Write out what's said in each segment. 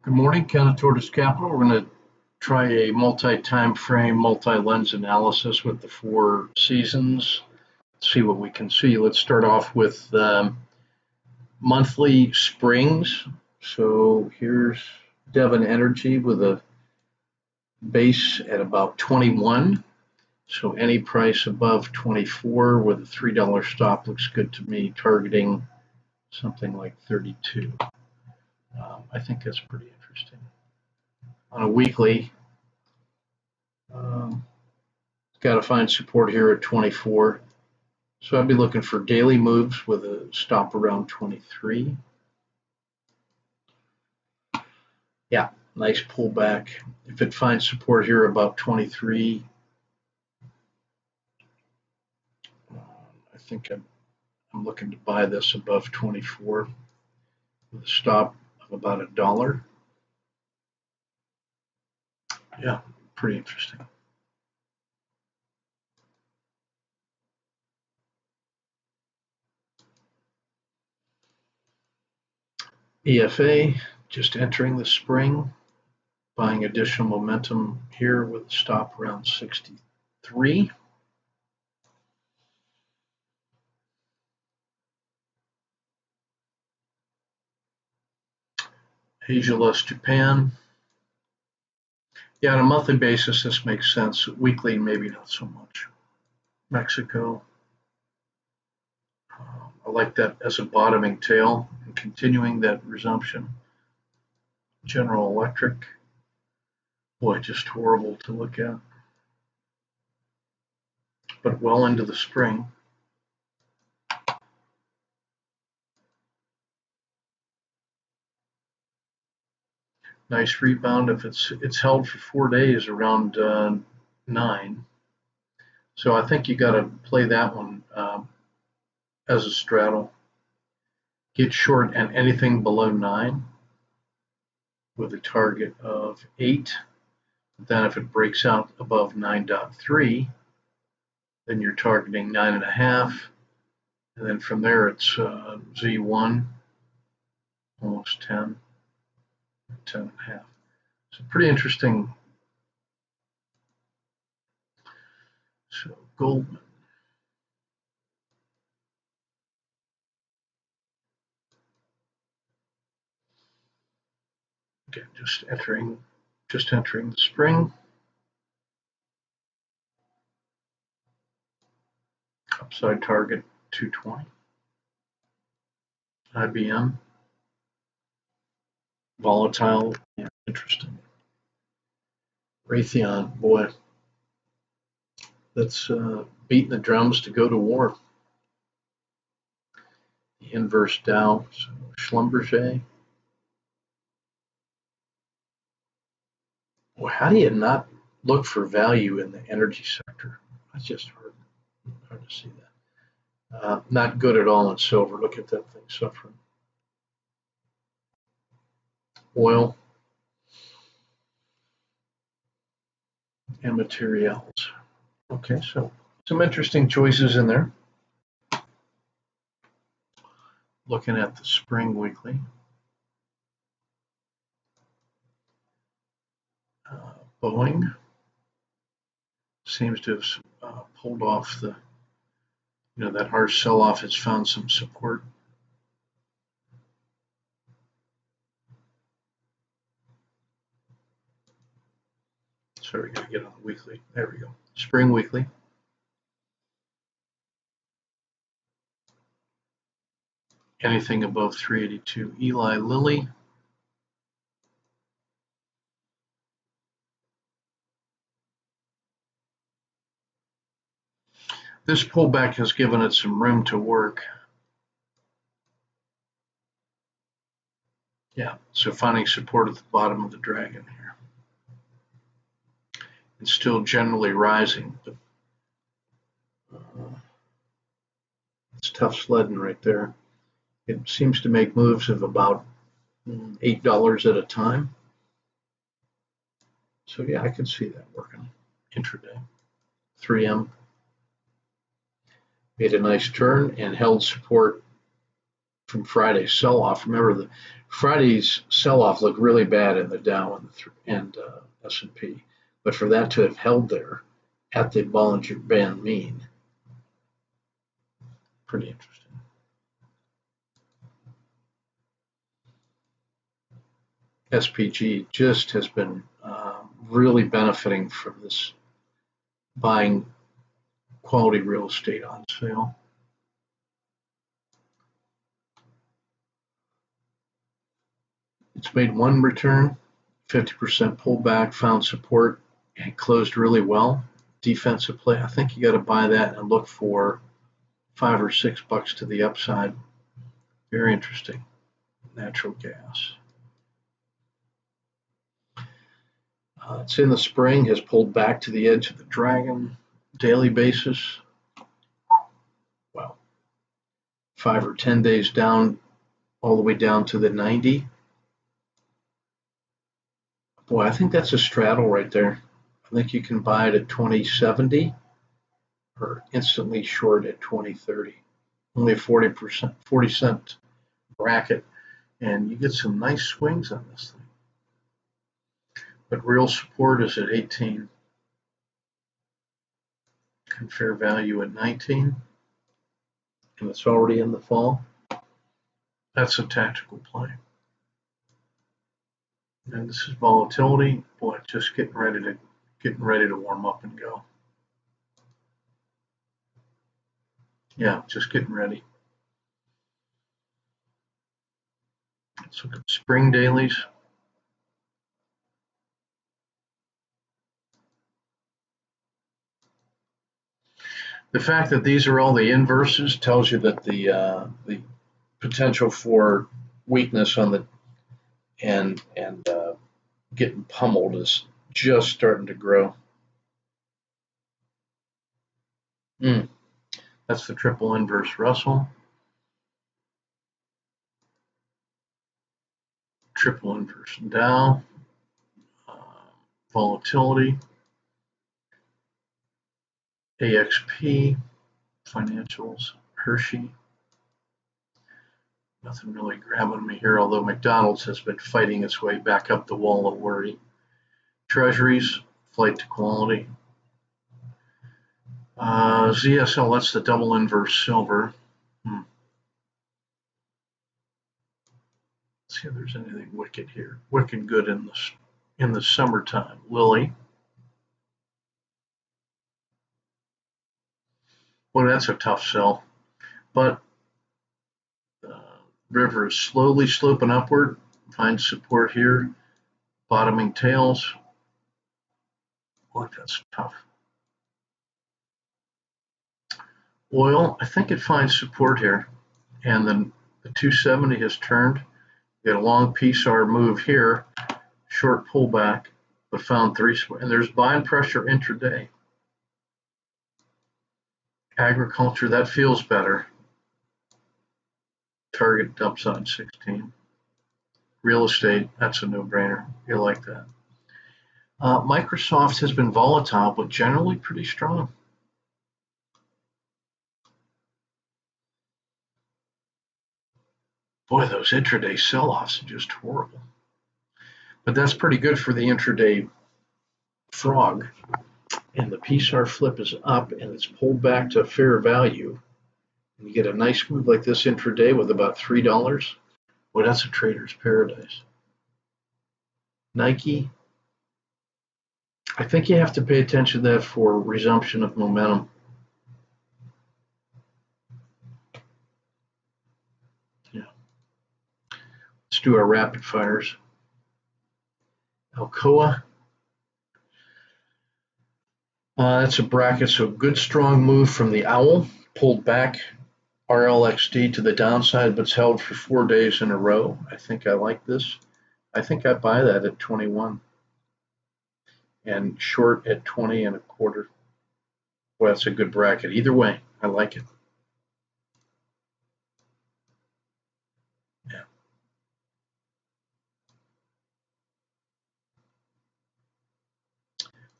Good morning, Ken at Tortoise Capital. We're going to try a multi-time frame, multi-lens analysis with the 4 seasons. See what we can see. Let's start off with monthly springs. So here's Devon Energy with a base at about 21. So any price above 24 with a $3 stop looks good to me, targeting something like 32. I think that's pretty interesting. On a weekly, got to find support here at 24. So I'd be looking for daily moves with a stop around 23. Yeah, nice pullback. If it finds support here about 23, I think I'm looking to buy this above 24 with a stop of about $1. Yeah, pretty interesting. EFA, just entering the spring, buying additional momentum here with a stop around 63. Asia less Japan. Yeah, on a monthly basis, this makes sense. Weekly, maybe not so much. Mexico. I like that as a bottoming tail and continuing that resumption. General Electric. Boy, just horrible to look at. But well into the spring. Nice rebound if it's held for 4 days around 9. So I think you got to play that one as a straddle. Get short and anything below 9 with a target of 8. Then if it breaks out above 9.3, then you're targeting 9.5. And then from there it's Z1, almost 10, 10.5. So pretty interesting. So Goldman. Again, just entering the spring. Upside target 220. IBM. Volatile, yeah, interesting. Raytheon, boy, that's beating the drums to go to war. The inverse Dow, so Schlumberger. Boy, how do you not look for value in the energy sector? That's just hard to see that. Not good at all in silver. Look at that thing suffering. Oil and materials. Okay, so some interesting choices in there. Looking at the spring weekly. Boeing seems to have pulled off the, that harsh sell-off has found some support. So we got to get on the weekly. There we go. Spring weekly. Anything above 382. Eli Lilly. This pullback has given it some room to work. Yeah, so finding support at the bottom of the dragon here. It's still generally rising, but it's tough sledding right there. It seems to make moves of about $8 at a time. So yeah, I can see that working intraday. 3M made a nice turn and held support from Friday's sell-off. Remember, the Friday's sell-off looked really bad in the Dow and S&P, but for that to have held there at the Bollinger Band mean, pretty interesting. SPG just has been really benefiting from this buying quality real estate on sale. It's made one return, 50% pullback, found support, and closed really well. Defensive play. I think you got to buy that and look for $5 or $6 to the upside. Very interesting. Natural gas. It's in the spring, has pulled back to the edge of the dragon. Daily basis. Wow. 5 or 10 days down, all the way down to the 90. Boy, I think that's a straddle right there. I think you can buy it at 2070 or instantly short at 2030. Only a 40 cent bracket, and you get some nice swings on this thing. But real support is at 18 and fair value at 19, and it's already in the fall. That's a tactical play. And this is volatility. Boy, just getting ready to warm up and go. Yeah, just getting ready. Let's look at spring dailies. The fact that these are all the inverses tells you that the potential for weakness on the and getting pummeled is just starting to grow. That's the triple inverse Russell. Triple inverse Dow. Volatility. AXP. Financials. Hershey. Nothing really grabbing me here, although McDonald's has been fighting its way back up the wall of worry. Treasuries, flight to quality. ZSL, that's the double inverse silver. Let's see if there's anything wicked here. Wicked good in the summertime. Lilly. Well, that's a tough sell, but river is slowly sloping upward. Find support here. Bottoming tails. Boy, that's tough. Oil, I think it finds support here, and then the 270 has turned. Get a long PSAR move here, short pullback, but found three, and there's buying pressure intraday. Agriculture, that feels better. Target upside 16. Real estate, that's a no-brainer. You'll like that. Microsoft has been volatile, but generally pretty strong. Boy, those intraday sell-offs are just horrible. But that's pretty good for the intraday frog. And the PSAR flip is up, and it's pulled back to fair value. And you get a nice move like this intraday with about $3. Boy, that's a trader's paradise. Nike, I think you have to pay attention to that for resumption of momentum. Yeah. Let's do our rapid fires. Alcoa. That's a bracket, so good strong move from the owl, pulled back RLXD to the downside, but it's held for 4 days in a row. I think I like this. I think I buy that at 21 and short at 20 and a quarter. Well, that's a good bracket. Either way, I like it. Yeah.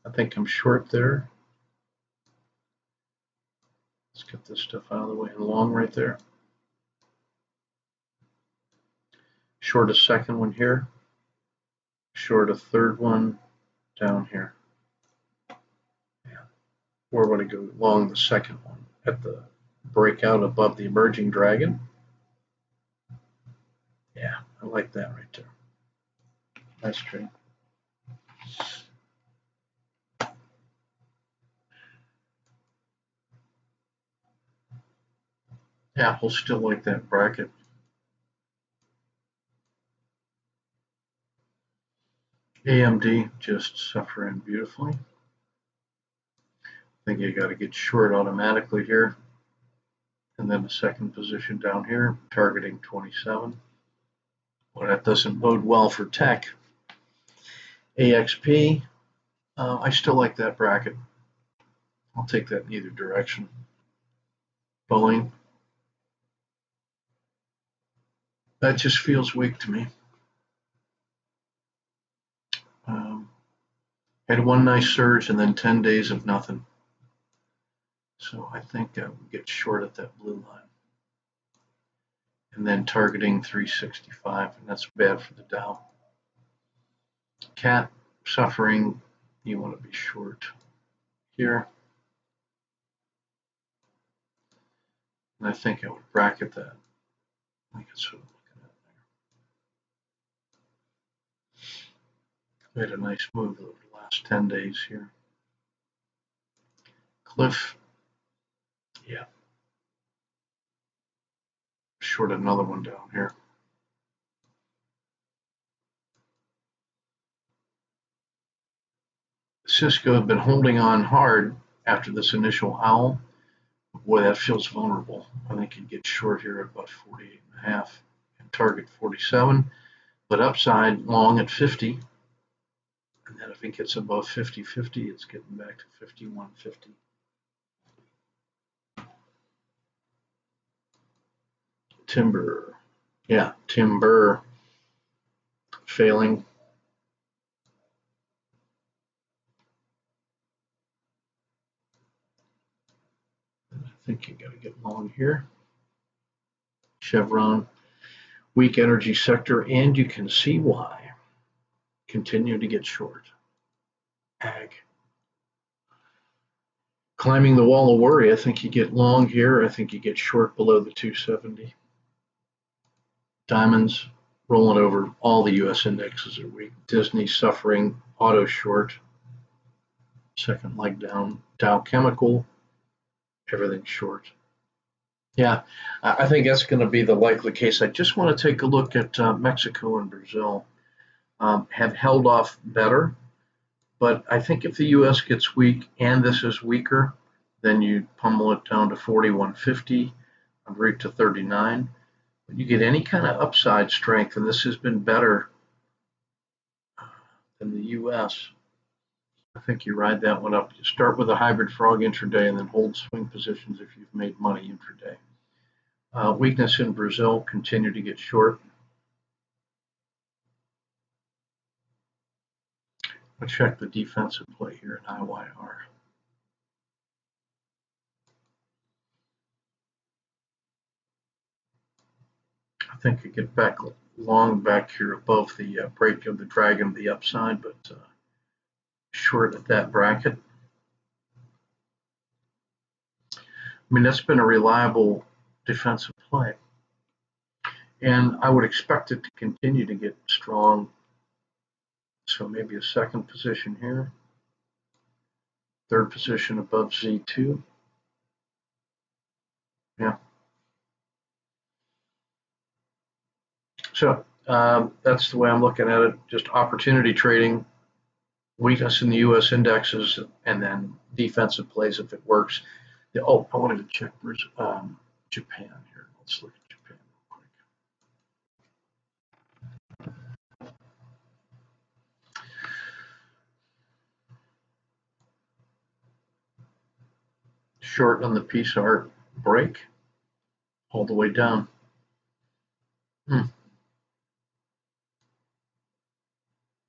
I think I'm short there. Let's get this stuff out of the way and long right there. short a second one here, short a third one down here. Yeah. Or when I go along the second one at the breakout above the emerging dragon. Yeah, I like that right there. Nice trade. Apple still like that bracket. AMD just suffering beautifully. I think you got to get short automatically here. And then the second position down here, targeting 27. Well, that doesn't bode well for tech. AXP, I still like that bracket. I'll take that in either direction. Boeing, that just feels weak to me. Had one nice surge and then 10 days of nothing. So I think I would get short at that blue line. And then targeting 365, and that's bad for the Dow. Cat suffering, you want to be short here. And I think I would bracket that. I think that's what I'm looking at there. We had a nice move over the last 10 days here. Cliff, yeah. Short another one down here. Cisco had been holding on hard after this initial owl. Boy, that feels vulnerable. I think you'd get short here at about 48.5 and target 47, but upside long at 50. And then if it gets above 50.50, it's getting back to 51.50. Timber, yeah, timber failing. I think you got to get long here. Chevron, weak energy sector, and you can see why. Continue to get short. Ag. Climbing the wall of worry, I think you get long here. I think you get short below the 270. Diamonds rolling over. All the U.S. indexes are weak. Disney suffering. Auto short. Second leg down. Dow Chemical. Everything short. Yeah, I think that's going to be the likely case. I just want to take a look at Mexico and Brazil. Have held off better. But I think if the U.S. gets weak and this is weaker, then you pummel it down to 41.50 en route to 39. But you get any kind of upside strength, and this has been better than the U.S. I think you ride that one up. You start with a hybrid frog intraday and then hold swing positions if you've made money intraday. Weakness in Brazil, continue to get short. I'll check the defensive play here in IYR. I think you get back long back here above the break of the dragon, the upside, but short at that bracket. I mean, that's been a reliable defensive play. And I would expect it to continue to get strong. So maybe a second position here. Third position above Z2. Yeah. So that's the way I'm looking at it. Just opportunity trading, weakness in the U.S. indexes, and then defensive plays if it works. Oh, I wanted to check Japan here. Let's look at Japan real quick. Short on the piece art break, all the way down.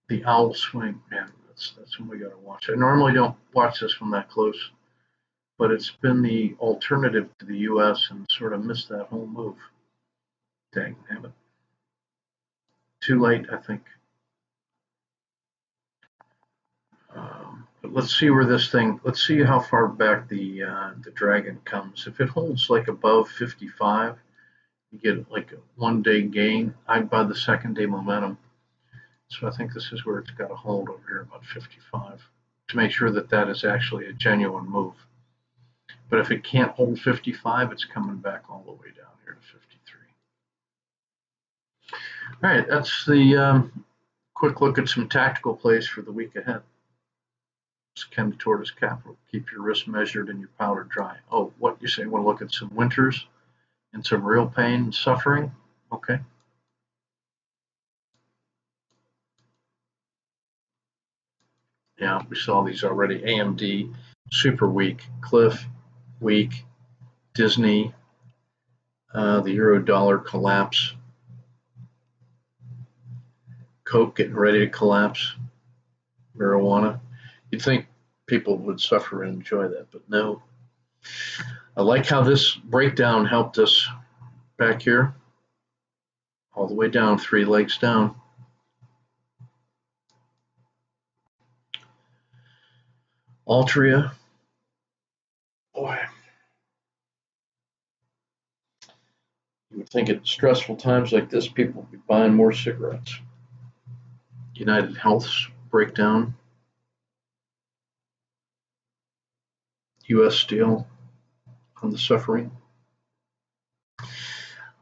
The owl swing, man, that's when we got to watch. I normally don't watch this one that close, but it's been the alternative to the U.S. and sort of missed that whole move. Dang, damn it. too late, I think. But let's see where this thing, let's see how far back the dragon comes. If it holds like above 55, you get like a 1 day gain. I'd buy the second day momentum. So I think this is where it's got to hold over here, about 55, to make sure that that is actually a genuine move. But if it can't hold 55, it's coming back all the way down here to 53. All right, that's the quick look at some tactical plays for the week ahead. It's Ken the Tortoise Capital. Keep your risk measured and your powder dry. Oh, what you say? Want to look at some winters and some real pain and suffering? Okay. Yeah, we saw these already. AMD, super weak. Cliff, weak. Disney, the euro dollar collapse. Coke getting ready to collapse. Marijuana. You'd think people would suffer and enjoy that, but no. I like how this breakdown helped us back here. All the way down, 3 legs down. Altria. Boy. You would think at stressful times like this, people would be buying more cigarettes. United Health's breakdown. U.S. Steel on the suffering.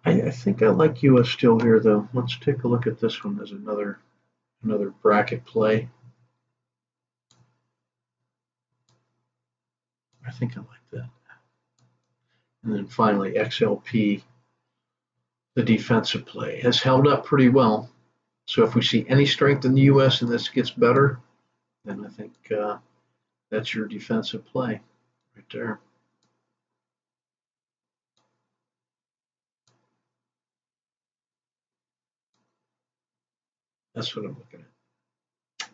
I think I like U.S. Steel here, though. Let's take a look at this one as another bracket play. I think I like that. And then finally, XLP, the defensive play, has held up pretty well. So if we see any strength in the U.S. and this gets better, then I think that's your defensive play right there. That's what I'm looking at.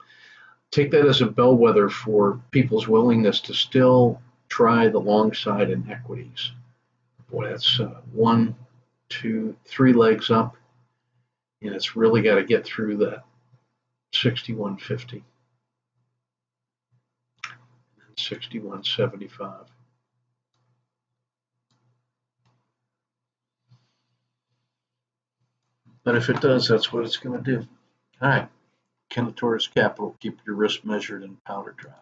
Take that as a bellwether for people's willingness to still try the long side in equities. Boy, that's 1, 2, 3 legs up, and it's really got to get through that 61.50 and 61.75. But if it does, that's what it's going to do. All right, Ken the Tortoise Capital. Keep your risk measured and powder dry.